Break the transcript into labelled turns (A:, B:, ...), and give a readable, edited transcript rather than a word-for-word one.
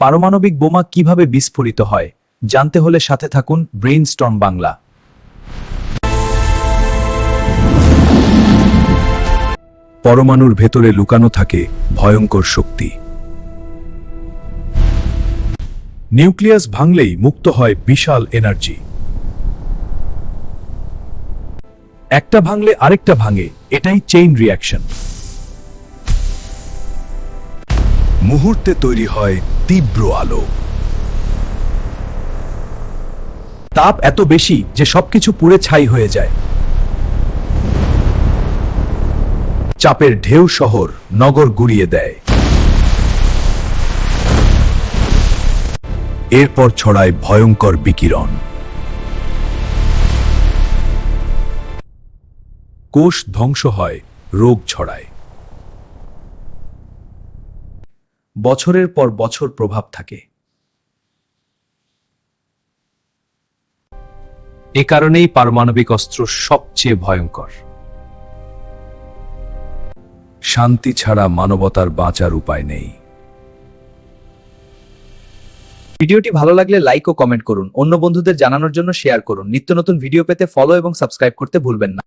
A: পারমাণবিক বোমা কিভাবে বিস্ফোরিত হয় জানতে হলে সাথে থাকুন ব্রেইনস্টর্ম বাংলা। পরমাণুর ভেতরে লুকানো থাকে ভয়ঙ্কর শক্তি। নিউক্লিয়াস ভাঙলেই মুক্ত হয় বিশাল এনার্জি। একটা ভাঙলে আরেকটা ভাঙে, এটাই চেইন রিঅ্যাকশন। মুহূর্তে তৈরি হয় তীব্র আলো। তাপ এত বেশি যে সবকিছু পুড়ে ছাই হয়ে যায়। চাপের ঢেউ শহর নগর গুড়িয়ে দেয়। এরপর ছড়ায় ভয়ঙ্কর বিকিরণ। কোষ ধ্বংস হয়, রোগ ছড়ায়। বছরের পর বছর প্রভাব থাকে। এ কারণেই পারমাণবিক অস্ত্র সবচেয়ে ভয়ঙ্কর। শান্তি ছাড়া মানবতার বাঁচার উপায় নেই। ভিডিওটি ভালো লাগলে লাইক ও কমেন্ট করুন, অন্য বন্ধুদের জানানোর জন্য শেয়ার করুন। নিত্য নতুন ভিডিও পেতে ফলো এবং সাবস্ক্রাইব করতে ভুলবেন না।